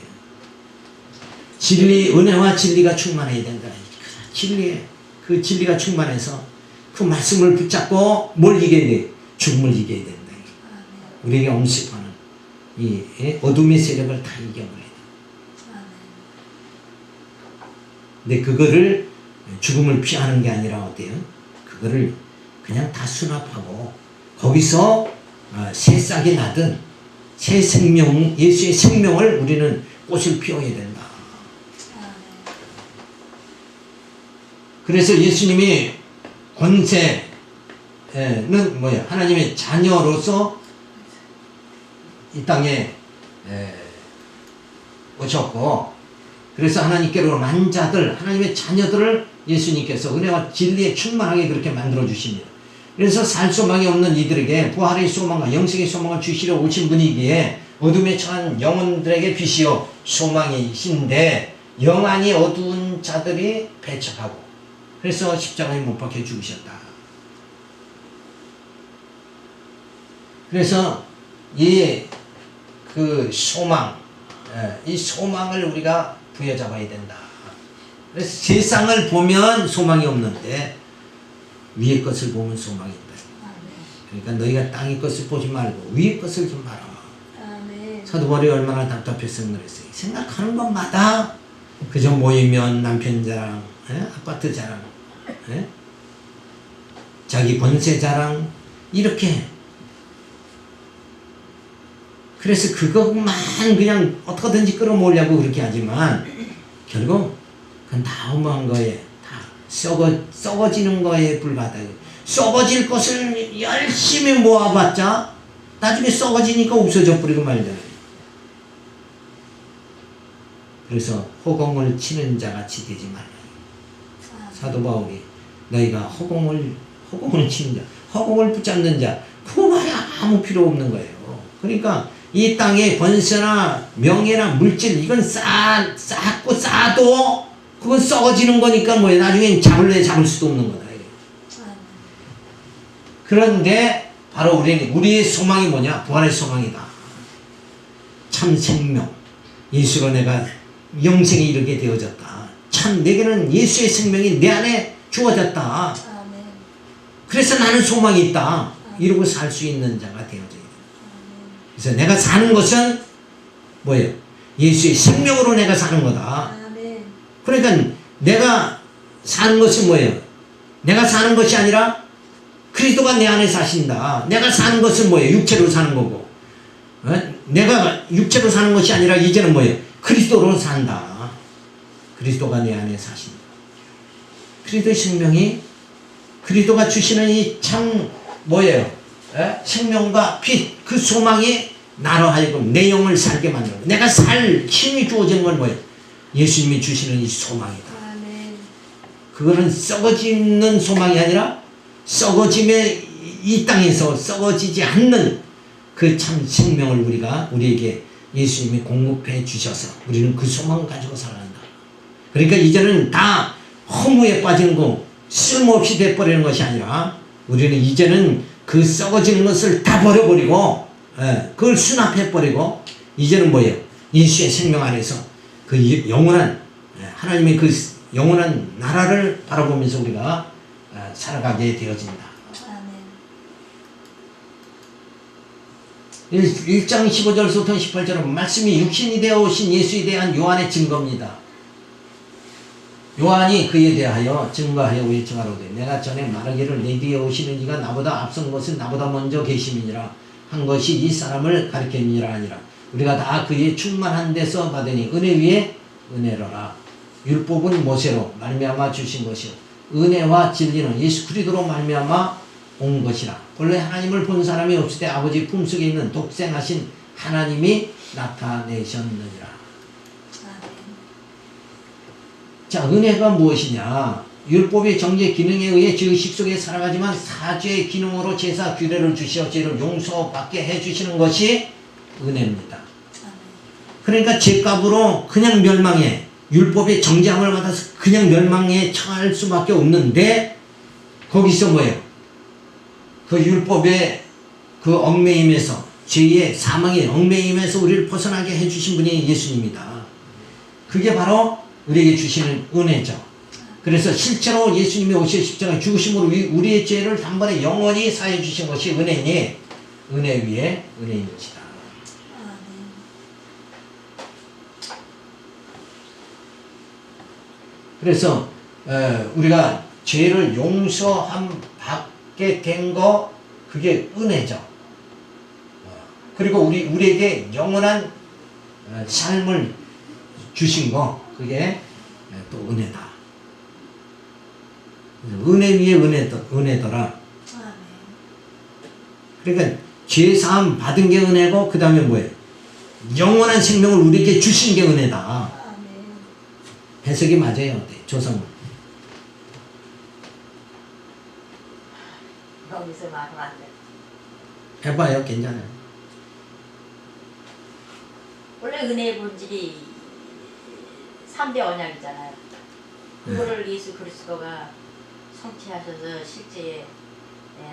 진리 은혜와 진리가 충만해야 된다. 그 진리가 충만해서 그 말씀을 붙잡고 뭘 이겨야 돼? 죽음을 이겨야 된다. 우리에게 엄습하는 이 어둠의 세력을 다 이겨버려야 돼. 근데 그거를 죽음을 피하는 게 아니라 어때요? 그거를 그냥 다 수납하고 거기서 새 싹이 나든 새 생명, 예수의 생명을 우리는 꽃을 피워야 된다. 그래서 예수님이 권세는 뭐야? 하나님의 자녀로서 이 땅에 오셨고, 그래서 하나님께로 난 자들, 하나님의 자녀들을 예수님께서 은혜와 진리에 충만하게 그렇게 만들어 주십니다. 그래서 살 소망이 없는 이들에게 부활의 소망과 영생의 소망을 주시려 오신 분이기에 어둠에 처한 영혼들에게 빛이요 소망이신데 영안이 어두운 자들이 배척하고 그래서 십자가에 못 박혀 죽으셨다. 그래서 이 그 소망, 이 소망을 우리가 부여잡아야 된다. 그래서 세상을 보면 소망이 없는데 위의 것을 보면 소망이 있다. 그러니까 너희가 땅의 것을 보지 말고 위의 것을 좀 봐라. 사도 바울이 얼마나 답답했으면 그랬어요. 생각하는 것마다 그저 모이면 남편 자랑, 아파트 자랑, 자기 권세 자랑 이렇게. 그래서 그것만 그냥 어떻게든지 끌어모으려고 그렇게 하지만 결국 그건 다 허무한 거에 다 썩어지는 거에 불과하다. 썩어질 것을 열심히 모아봤자 나중에 썩어지니까 없어져 버리고 말잖아요. 그래서 허공을 치는 자 같이 되지 말라. 사도 바울이 너희가 허공을 치는 자, 허공을 붙잡는 자, 그거 말이야 아무 필요 없는 거예요. 그러니까 이 땅의 번세나 명예나 물질 이건 쌓고 쌓아도 그건 썩어지는 거니까 뭐예요. 나중엔 잡을 수도 없는 거다. 그런데 바로 우리의 소망이 뭐냐? 부활의 소망이다. 참 생명. 예수로 내가 영생에 이르게 되어졌다. 참 내게는 예수의 생명이 내 안에 주어졌다. 그래서 나는 소망이 있다. 이러고 살 수 있는 자가 되어져야 돼. 그래서 내가 사는 것은 뭐예요? 예수의 생명으로 내가 사는 거다. 그러니까 내가 사는 것은 뭐예요? 내가 사는 것이 아니라 그리스도가 내 안에 사신다. 내가 사는 것은 뭐예요? 육체로 사는 거고. 내가 육체로 사는 것이 아니라 이제는 뭐예요? 그리스도로 산다. 그리스도가 내 안에 사신다. 그리스도의 생명이 그리스도가 주시는 이 참 뭐예요? 생명과 빛, 그 소망이 나로 하여금 내 영을 살게 만들고 내가 살 힘이 주어지는 건 뭐예요? 예수님이 주시는 이 소망이다. 그거는 썩어지는 소망이 아니라 썩어짐에 이 땅에서 썩어지지 않는 그 참 생명을 우리에게 예수님이 공급해 주셔서 우리는 그 소망을 가지고 살아간다. 그러니까 이제는 다 허무에 빠지는 거 쓸모없이 돼버리는 것이 아니라 우리는 이제는 그 썩어지는 것을 다 버려버리고 그걸 수납해버리고 이제는 뭐예요? 예수의 생명 안에서 그 영원한 하나님의 그 영원한 나라를 바라보면서 우리가 살아가게 되어진다. 1장 15절부터 18절은 말씀이 육신이 되어 오신 예수에 대한 요한의 증거입니다. 요한이 그에 대하여 증거하여 외청하로되 내가 전에 말하기를 내 뒤에 오시는 이가 나보다 앞선 것은 나보다 먼저 계심이니라 한 것이 이 사람을 가리킴이니라 하니라. 우리가 다 그의 충만한 데서 받으니 은혜 위에 은혜로라. 율법은 모세로 말미암아 주신 것이요 은혜와 진리는 예수 그리스도로 말미암아 온 것이라. 본래 하나님을 본 사람이 없을 때 아버지 품속에 있는 독생하신 하나님이 나타내셨느니라. 자, 은혜가 무엇이냐? 율법의 정죄 기능에 의해 죄의식 속에 살아가지만 사죄의 기능으로 제사 규례를 주시어 죄를 용서받게 해주시는 것이 은혜입니다. 그러니까 죄값으로 그냥 멸망해. 율법의 정죄함을 받아서 그냥 멸망에 처할 수밖에 없는데 거기서 뭐예요? 그 율법의 그 얽매임에서 죄의 사망의 얽매임에서 우리를 벗어나게 해주신 분이 예수님이다. 그게 바로 우리에게 주시는 은혜죠. 그래서 실제로 예수님이 오셔 십자가에 죽으심으로 우리의 죄를 단번에 영원히 사해 주신 것이 은혜니 은혜 위에 은혜인 것이다. 그래서 우리가 죄를 용서함 받게 된 거 그게 은혜죠. 그리고 우리에게 영원한 삶을 주신 거 그게 또 은혜다. 은혜 위에 은혜더라. 그러니까 죄사함 받은 게 은혜고 그 다음에 뭐예요? 영원한 생명을 우리에게 주신 게 은혜다. 해석이 맞아요. 어때? 조성은. 여기서 말하면 안 돼. 해봐요. 괜찮아요. 원래 은혜의 본질이 3대 언약이잖아요. 그거를 예수 그리스도가 성취하셔서 실제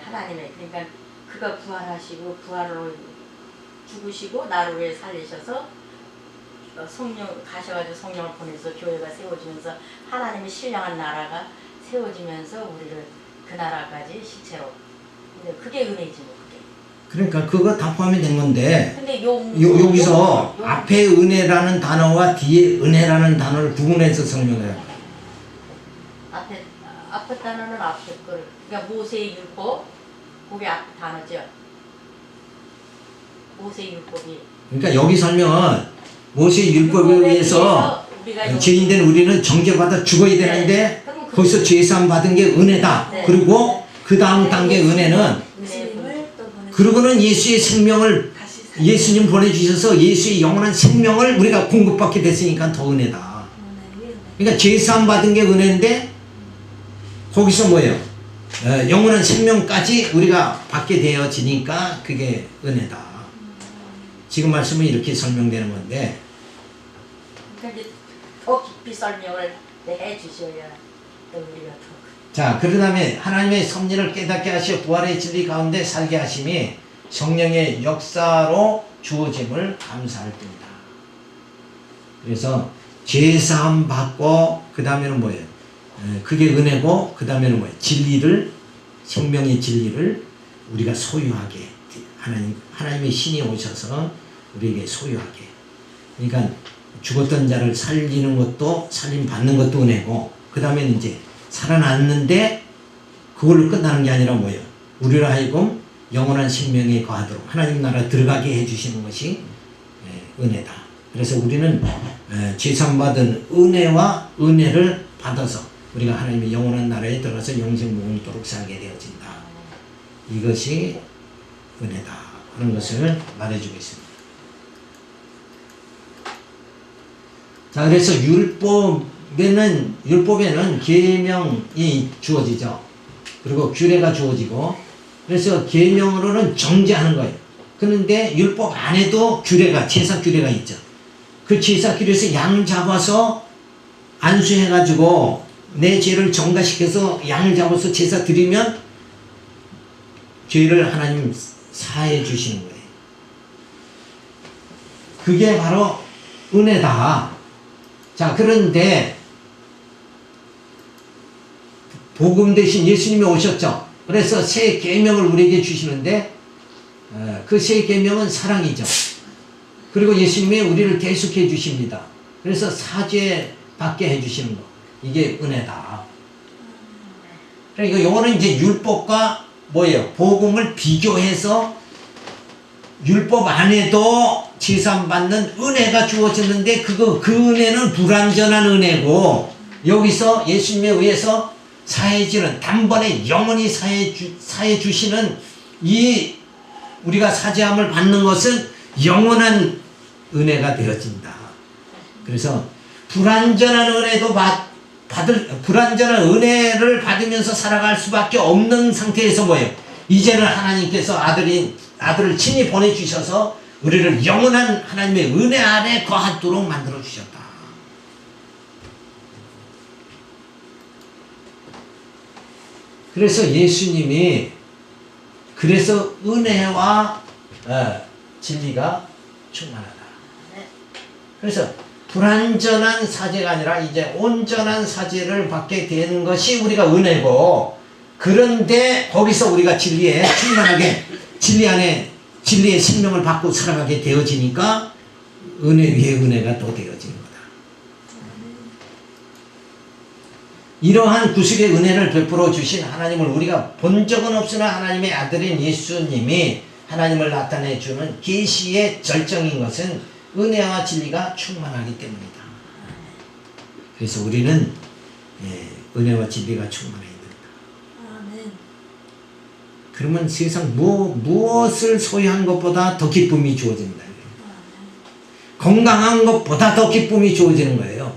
하나님의 그러니까 그가 부활하시고 부활로 죽으시고 나를 위해 살리셔서 성령 가셔가지고 성령을 보내서 교회가 세워지면서 하나님의 신령한 나라가 세워지면서 우리를 그 나라까지 실체로. 근데 그게 은혜지 뭐 그게. 그러니까 그거 다 포함이 된 건데 근데 여기서 앞에 은혜라는 단어와 뒤에 은혜라는 단어를 구분해서 설명해요. 앞에 단어는 앞에 거를. 그러니까 모세의 율법 그게 앞 단어죠. 모세의 율법이. 그러니까 여기 설명은 모세의 율법에 의해서 죄인된 우리는 정죄받아 죽어야 되는데 거기서 죄사함 받은 게 은혜다. 네. 그리고 그 다음 단계 은혜는 그러고는 예수의 생명을 예수님 보내주셔서 예수의 영원한 생명을 우리가 공급받게 됐으니까 더 은혜다. 그러니까 죄사함 받은 게 은혜인데 거기서 뭐예요? 영원한 생명까지 우리가 받게 되어지니까 그게 은혜다. 지금 말씀은 이렇게 설명되는 건데 그러니까 이제 더 깊이 설명을 해주셔야 또 우리가 더. 자, 그 다음에 하나님의 섭리를 깨닫게 하시어 부활의 진리 가운데 살게 하심이 성령의 역사로 주어짐을 감사할 뿐이다. 그래서 죄사함 받고 그 다음에는 뭐예요? 그게 은혜고 그 다음에는 뭐예요? 진리를 생명의 진리를 우리가 소유하게 하나님의 신이 오셔서 우리에게 소유하게. 그러니까 죽었던 자를 살리는 것도 살림 받는 것도 은혜고 그 다음에는 이제 살아났는데 그걸로 끝나는 게 아니라 뭐예요? 우리로 하여금 영원한 생명에 거하도록 하나님 나라 들어가게 해주시는 것이 은혜다. 그래서 우리는 죄산 받은 은혜와 은혜를 받아서 우리가 하나님의 영원한 나라에 들어가서 영생 무궁토록 살게 되어진다. 이것이 은혜다. 그런 것을 말해주고 있습니다. 자, 그래서 율법에는 계명이 주어지죠. 그리고 규례가 주어지고, 그래서 계명으로는 정죄하는 거예요. 그런데 율법 안에도 규례가, 제사 규례가 있죠. 그 제사 규례에서 양 잡아서 안수해가지고 내 죄를 정가시켜서 양을 잡아서 제사 드리면 죄를 하나님 사해 주시는 거예요. 그게 바로 은혜다. 자, 그런데 복음 대신 예수님이 오셨죠. 그래서 새 계명을 우리에게 주시는데 그 새 계명은 사랑이죠. 그리고 예수님이 우리를 대속해 주십니다. 그래서 사죄 받게 해 주시는 거. 이게 은혜다. 그러니까 요거는 이제 율법과 뭐예요? 복음을 비교해서 율법 안에도 제사 받는 은혜가 주어졌는데 그 은혜는 불완전한 은혜고 여기서 예수님에 의해서 사해지는 단번에 영원히 사해 주시는 이 우리가 사죄함을 받는 것은 영원한 은혜가 되어진다. 그래서 불완전한 은혜도 불완전한 은혜를 받으면서 살아갈 수밖에 없는 상태에서 뭐예요? 이제는 하나님께서 아들을 친히 보내주셔서 우리를 영원한 하나님의 은혜 아래 거하도록 만들어 주셨다. 그래서 예수님이 그래서 은혜와 진리가 충만하다. 그래서 불완전한 사죄가 아니라 이제 온전한 사죄를 받게 되는 것이 우리가 은혜고, 그런데 거기서 우리가 진리에 충만하게 진리 안에 진리의 생명을 받고 살아가게 되어지니까 은혜 위에 은혜가 또 되어지는 거다. 이러한 구속의 은혜를 베풀어 주신 하나님을 우리가 본 적은 없으나 하나님의 아들인 예수님이 하나님을 나타내 주는 계시의 절정인 것은 은혜와 진리가 충만하기 때문이다. 그래서 우리는 은혜와 진리가 충만해야 된다. 그러면 세상 무엇을 소유한 것보다 더 기쁨이 주어진다. 건강한 것보다 더 기쁨이 주어지는 거예요.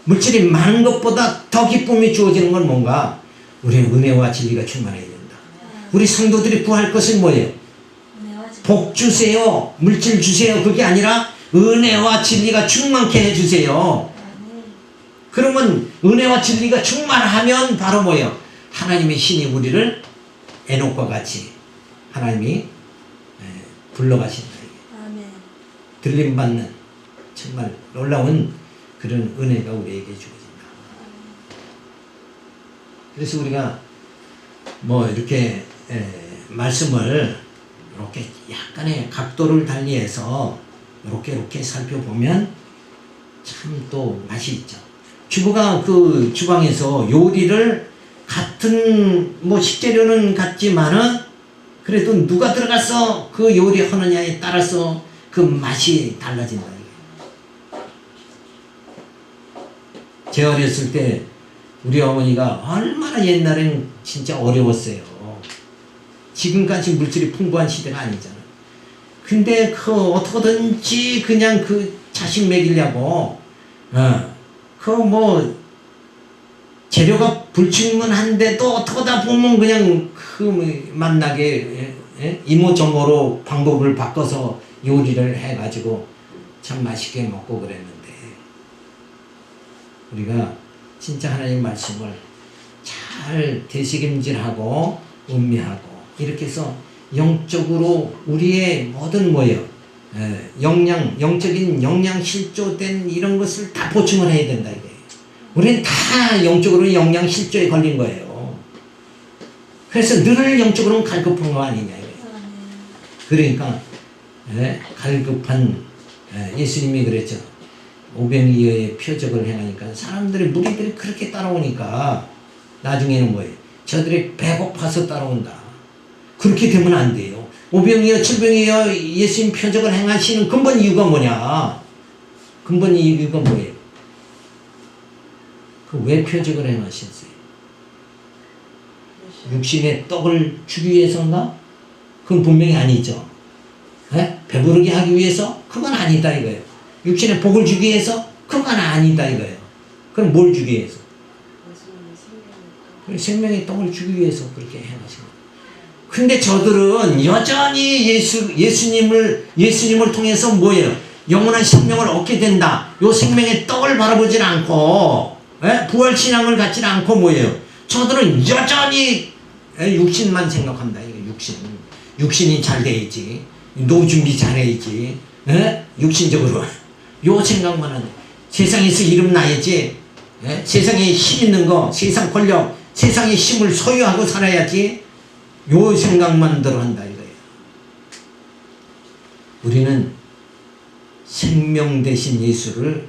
물질이 많은 것보다 더 기쁨이 주어지는 건 뭔가? 우리는 은혜와 진리가 충만해야 된다. 우리 성도들이 구할 것은 뭐예요? 복 주세요, 물질 주세요, 그게 아니라 은혜와 진리가 충만케 해주세요. 그러면 은혜와 진리가 충만하면 바로 뭐예요? 하나님의 신이 우리를 에녹과 같이 하나님이 불러가신다. 들림받는 정말 놀라운 그런 은혜가 우리에게 주어진다. 그래서 우리가 뭐 이렇게 말씀을 이렇게 약간의 각도를 달리해서 이렇게 살펴보면 참 또 맛이 있죠. 주부가 그 주방에서 요리를 같은 뭐 식재료는 같지만은 그래도 누가 들어가서 그 요리하느냐에 따라서 그 맛이 달라진다. 제 어렸을 때 우리 어머니가 얼마나 옛날엔 진짜 어려웠어요. 지금까지 물질이 풍부한 시대가 아니잖아. 근데 그 어떻게든지 그냥 그 자식 먹이려고 그 뭐 재료가 불충분한데도 어떡하다 보면 그냥 그 만나게 이모저모로 방법을 바꿔서 요리를 해가지고 참 맛있게 먹고 그랬는데 우리가 진짜 하나님 말씀을 잘 되새김질하고 음미하고 이렇게 해서 영적으로 우리의 모든 영적인 영양 실조된 이런 것을 다 보충을 해야 된다 이거예요. 우리는 다 영적으로 영양 실조에 걸린 거예요. 그래서 늘 영적으로는 갈급한 거 아니냐 이거예요. 그러니까 갈급한 예수님이 그랬죠. 오병이어의 표적을 행하니까 사람들이 무리들이 그렇게 따라오니까 나중에는 뭐예요? 저들이 배고파서 따라온다. 그렇게 되면 안 돼요. 오병이어 칠병이어 예수님 표적을 행하시는 근본 이유가 뭐냐? 근본 이유가 뭐예요? 그 왜 표적을 행하셨어요? 육신의 떡을 주기 위해서인가? 그건 분명히 아니죠. 배부르게 하기 위해서? 그건 아니다 이거예요. 육신의 복을 주기 위해서? 그건 아니다 이거예요. 그럼 뭘 주기 위해서? 생명의 떡을 주기 위해서 그렇게 행하신 거예요. 근데 저들은 여전히 예수님을 통해서 뭐예요? 영원한 생명을 얻게 된다. 요 생명의 떡을 바라보질 않고, 부활신앙을 갖지 않고 뭐예요? 저들은 여전히 육신만 생각한다. 육신이 잘 돼야지. 노 준비 잘해야지. 육신적으로. 요 생각만 하네. 세상에서 이름 나야지. 세상에 힘 있는 거, 세상 권력, 세상의 힘을 소유하고 살아야지. 요 생각만 들어 한다 이거예요. 우리는 생명 대신 예수를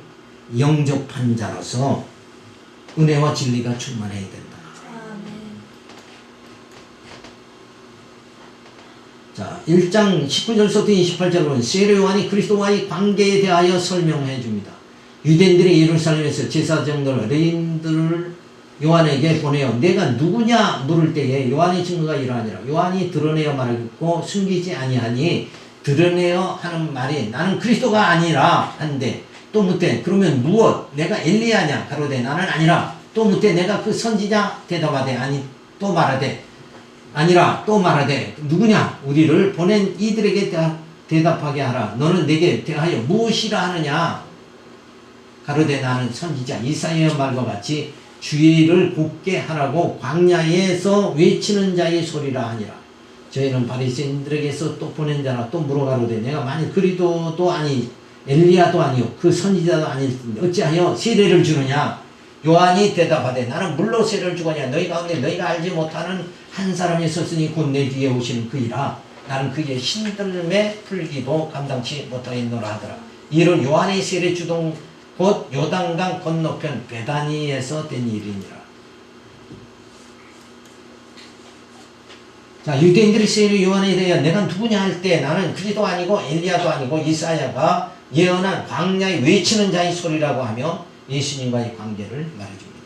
영접한 자로서 은혜와 진리가 충만해야 된다. 자, 1장 19절부터 28절은 세례 요한이 그리스도와의 관계에 대하여 설명해 줍니다. 유대인들이 예루살렘에서 제사장들, 레인들을 요한에게 보내어 내가 누구냐 물을 때에 요한의 증거가 이러하니라. 요한이 드러내어 말하고 숨기지 아니하니 드러내어 하는 말이 나는 그리스도가 아니라 한데 또 묻되 그러면 무엇? 내가 엘리야냐? 가로되 나는 아니라. 또 묻되 내가 그 선지자? 대답하되 아니. 또 말하되 아니라. 또 말하되 누구냐? 우리를 보낸 이들에게 대답하게 하라. 너는 내게 대하여 무엇이라 하느냐? 가로되 나는 선지자 이사야의 말과 같이 주의를 곱게 하라고 광야에서 외치는 자의 소리라 하니라. 저희는 바리새인들에게서 또 보낸 자라. 또 물어가로되 내가 만일 그리스도도 아니 엘리야도 아니요 그 선지자도 아닐텐데 어찌하여 세례를 주느냐? 요한이 대답하되 나는 물로 세례를 주거냐 너희 가운데 너희가 알지 못하는 한 사람이 있었으니 곧 내 뒤에 오시는 그이라. 나는 그의 신들매 풀기도 감당치 못하겠노라 하더라. 이런 요한의 세례 주동 곧 요단강 건너편 베다니에서 된 일이니라. 자, 유대인들이 세례 요한에 대해 내가 누구냐 할 때 나는 그리스도 아니고 엘리야도 아니고 이사야가 예언한 광야에 외치는 자의 소리라고 하며 예수님과의 관계를 말해줍니다.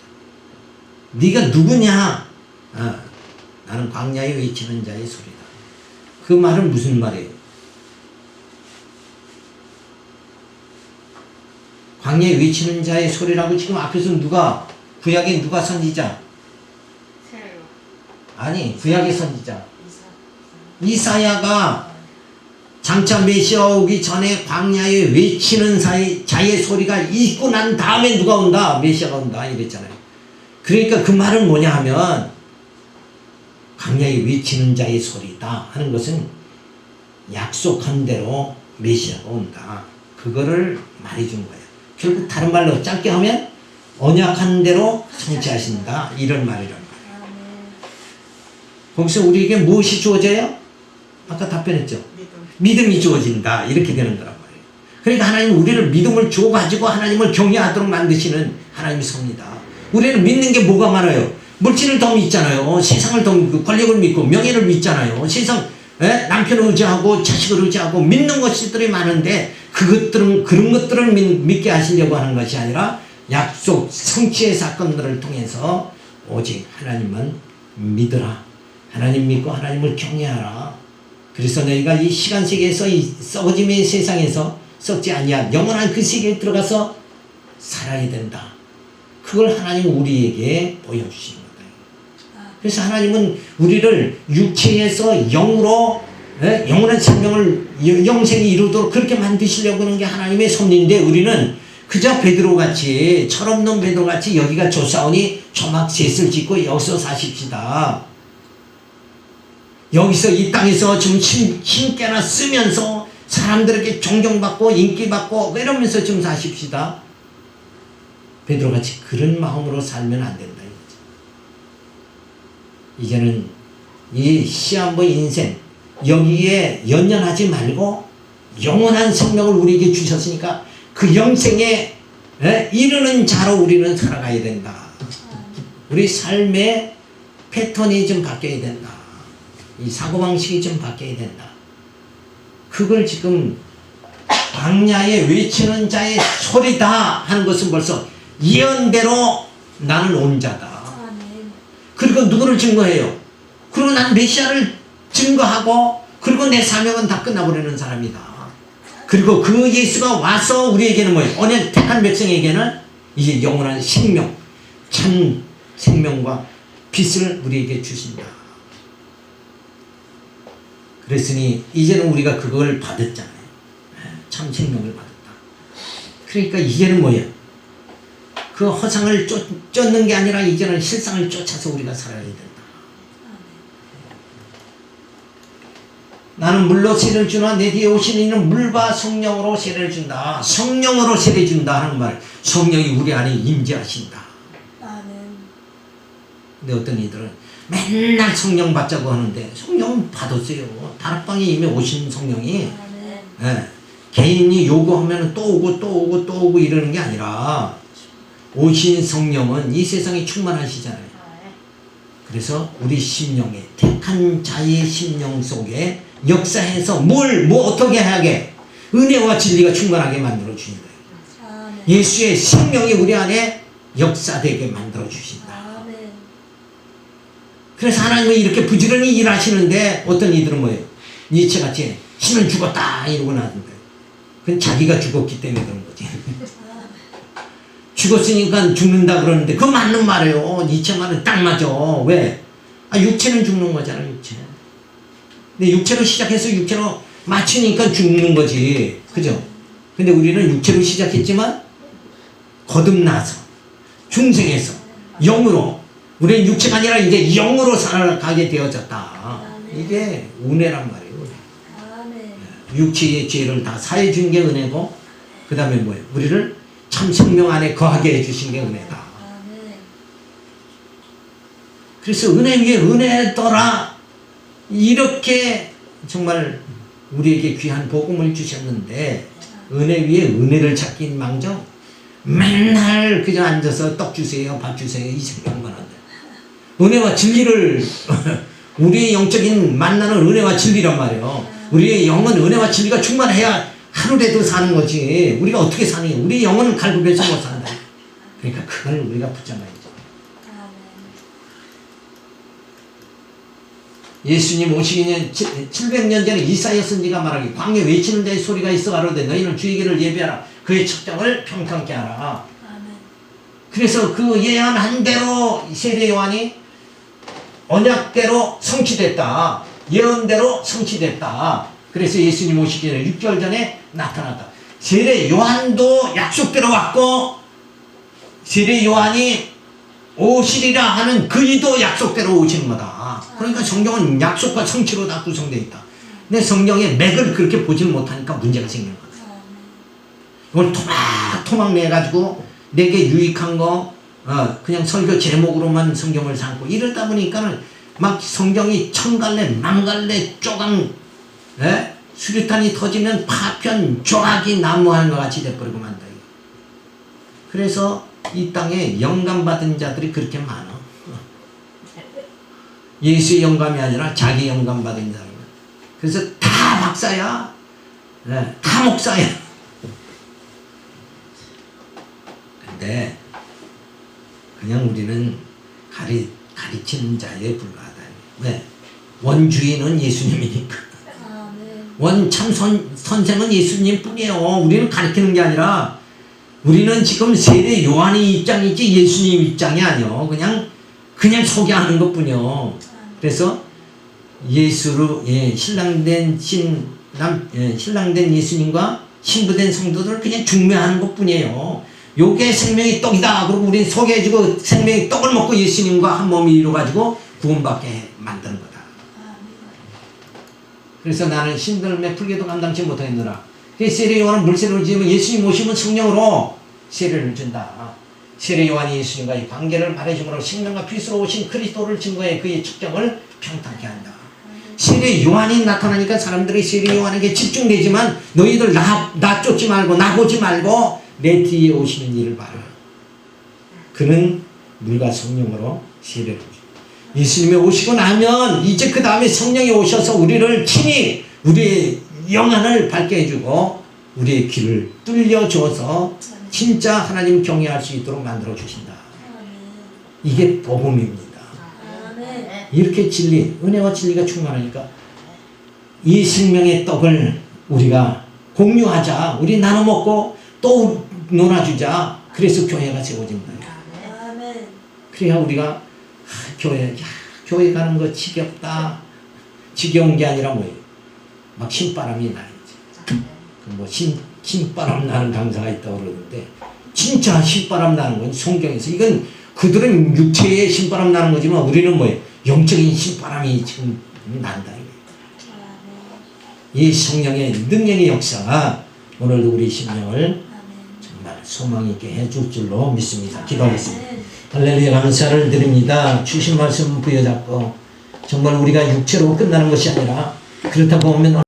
네가 누구냐? 나는 광야에 외치는 자의 소리다. 그 말은 무슨 말이에요? 광야에 외치는 자의 소리라고 지금 앞에서 누가 구약에 누가 선지자? 아니 구약의 선지자 이사야가 장차 메시아 오기 전에 광야에 외치는 자의 소리가 있고 난 다음에 누가 온다? 메시아가 온다 이랬잖아요. 그러니까 그 말은 뭐냐 하면 광야에 외치는 자의 소리다 하는 것은 약속한 대로 메시아가 온다. 그거를 말해준 거예요. 결국 다른 말로 짧게 하면 언약한 대로 성취하신다 이런 말이란 말이에요. 거기서 우리에게 무엇이 주어져요? 아까 답변했죠. 믿음이 주어진다 이렇게 되는 거란 말이에요. 그러니까 하나님은 우리를 믿음을 줘가지고 하나님을 경외하도록 만드시는 하나님이 섭니다. 우리는 믿는 게 뭐가 많아요? 물질을 더 믿잖아요. 세상을 더 믿고 권력을 믿고 명예를 믿잖아요. 세상 남편을 의지하고 자식을 의지하고 믿는 것들이 많은데 그런 것들을 믿게 하시려고 하는 것이 아니라 약속 성취의 사건들을 통해서 오직 하나님만 믿으라. 하나님 믿고 하나님을 경외하라. 그래서 너희가 이 시간 세계에서 이 썩어짐의 세상에서 썩지 아니한 영원한 그 세계에 들어가서 살아야 된다. 그걸 하나님은 우리에게 보여주시는 거예요. 그래서 하나님은 우리를 육체에서 영으로 영원한 생명을 영생이 이루도록 그렇게 만드시려고 하는 게 하나님의 섭리인데 우리는 그저 베드로같이 철없는 베드로같이 여기가 좋사오니 초막 셋을 짓고 여기서 사십시다. 여기서 이 땅에서 지금 힘께나 쓰면서 사람들에게 존경받고 인기받고 이러면서 좀 사십시다. 베드로같이 그런 마음으로 살면 안 된다. 이제는 이 시한부 인생 여기에 연연하지 말고 영원한 생명을 우리에게 주셨으니까 그 영생에 이르는 자로 우리는 살아가야 된다. 우리 삶의 패턴이 좀 바뀌어야 된다. 이 사고방식이 좀 바뀌어야 된다. 그걸 지금 광야에 외치는 자의 소리다 하는 것은 벌써 예언대로 나는 온 자다. 그리고 누구를 증거해요? 그리고 난 메시아를 증거하고 그리고 내 사명은 다 끝나버리는 사람이다. 그리고 그 예수가 와서 우리에게는 뭐예요? 언약 택한 백성에게는 이제 영원한 생명, 참 생명과 빛을 우리에게 주신다. 그랬으니 이제는 우리가 그걸 받았잖아요. 참 생명을 받았다. 그러니까 이제는 뭐예요? 그 허상을 쫓는 게 아니라 이제는 실상을 쫓아서 우리가 살아야 된다. 나는 물로 세를 주나 내 뒤에 오시는 이는 물과 성령으로 세를 준다. 성령으로 세를 준다 하는 말. 성령이 우리 안에 임재하신다. 근데 어떤 이들은 맨날 성령 받자고 하는데 성령 받았어요. 다락방에 이미 오신 성령이 개인이 요구하면 또 오고 또 오고 또 오고 이러는 게 아니라 오신 성령은 이 세상에 충만하시잖아요. 그래서 우리 심령에 택한 자의 심령 속에 역사해서 뭐 어떻게 하게 은혜와 진리가 충만하게 만들어 주신 거예요. 예수의 생명이 우리 안에 역사되게 만들어 주신다. 그래서 하나님은 이렇게 부지런히 일하시는데 어떤 이들은 뭐예요? 니체같이 신은 죽었다 이러고 나는 거예요. 그건 자기가 죽었기 때문에 그런 거지. 죽었으니까 죽는다 그러는데 그거 맞는 말이에요. 니체 말은 딱 맞아. 왜? 육체는 죽는 거잖아. 육체. 근데 육체로 시작해서 육체로 마치니까 죽는 거지. 그죠? 근데 우리는 육체로 시작했지만 거듭나서 중생해서 영으로 우리는 육체가 아니라 이제 영으로 살아가게 되어졌다. 이게 은혜란 말이에요. 육체의 죄를 다 사해 준 게 은혜고 그 다음에 뭐예요? 우리를 참 생명 안에 거하게 해주신 게 은혜다. 그래서 은혜 위에 은혜더라. 이렇게 정말 우리에게 귀한 복음을 주셨는데 은혜 위에 은혜를 찾긴 망정 맨날 그저 앉아서 떡 주세요 밥 주세요 이 생각만 한다. 은혜와 진리를 우리의 영적인 만나는 은혜와 진리란 말이에요. 우리의 영은 은혜와 진리가 충만해야 하루라도 사는 거지. 우리가 어떻게 사니? 우리 영은 갈급해서 못 산다. 그러니까 그걸 우리가 붙잡아야죠. 예수님 오시기 전 700년 전에 이사야 선지가 말하기 광야 외치는 자의 소리가 있어 가로되 너희는 주의 길을 예비하라. 그의 첩장을 평탄케 하라. 그래서 그 예언한 대로 세례 요한이 언약대로 성취됐다. 예언대로 성취됐다. 그래서 예수님 오시기 전에 6개월 전에 나타났다. 세례 요한도 약속대로 왔고 세례 요한이 오시리라 하는 그이도 약속대로 오시는 거다. 그러니까 성경은 약속과 성취로 다 구성되어 있다. 근데 성경의 맥을 그렇게 보질 못하니까 문제가 생기는 거다. 이걸 토막토막 내가지고 내게 유익한 거 그냥 설교 제목으로만 성경을 삼고 이러다 보니까는 막 성경이 천갈래 만갈래 쪼강 수류탄이 터지면 파편 조각이 난무하는 것 같이 돼버리고 만다. 그래서 이 땅에 영감받은 자들이 그렇게 많아. 예수의 영감이 아니라 자기 영감받은 자들. 그래서 다 박사야. 다 목사야. 근데 그냥 우리는 가르치는 자에 불과하다. 왜? 원주인은 예수님이니까. 원참 선생은 예수님 뿐이에요. 우리는 가르치는 게 아니라 우리는 지금 세례 요한의 입장이지 예수님 입장이 아니요. 그냥 소개하는 것 뿐이요. 그래서 예수로 신랑된 예수님과 신부된 성도들을 그냥 중매하는 것 뿐이에요. 요게 생명의 떡이다. 그리고 우리는 소개해주고 생명의 떡을 먹고 예수님과 한 몸이 이루어가지고 구원받게 만드는 거다. 그래서 나는 신들매 풀게도 감당치 못하겠노라. 세례 요한은 물세례를 지으면 예수님 오시면 성령으로 세례를 준다. 세례 요한이 예수님과의 관계를 말해주므로 생명과 피스로 오신 그리스도를 증거해 그의 측정을 평탄케 한다. 세례 요한이 나타나니까 사람들이 세례 요한에게 집중되지만 너희들 나 쫓지 말고 나 보지 말고 내 뒤에 오시는 이를 봐라. 그는 물과 성령으로 세례를 줍니다. 예수님이 오시고 나면 이제 그 다음에 성령이 오셔서 우리를 친히 우리의 영안을 밝게 해주고 우리의 귀를 뚫려줘서 진짜 하나님 경외할 수 있도록 만들어 주신다. 이게 복음입니다. 이렇게 진리, 은혜와 진리가 충만하니까 이 생명의 떡을 우리가 공유하자. 우리 나눠 먹고 또 놀아주자. 그래서 교회가 세워집니다. 그래야 우리가 교회 가는 거 지겹다. 지겨운 게 아니라 뭐예요? 막 신바람이 나야지. 뭐 신바람 나는 강사가 있다고 그러는데 진짜 신바람 나는 건 성경에서 이건 그들은 육체의 신바람 나는 거지만 우리는 뭐예요? 영적인 신바람이 지금 난다. 이 성령의 능력의 역사가 오늘도 우리 심령을 정말 소망 있게 해줄 줄로 믿습니다. 기도하겠습니다. 할렐루야 감사를 드립니다. 주신 말씀 부여잡고 정말 우리가 육체로 끝나는 것이 아니라 그렇다고 보면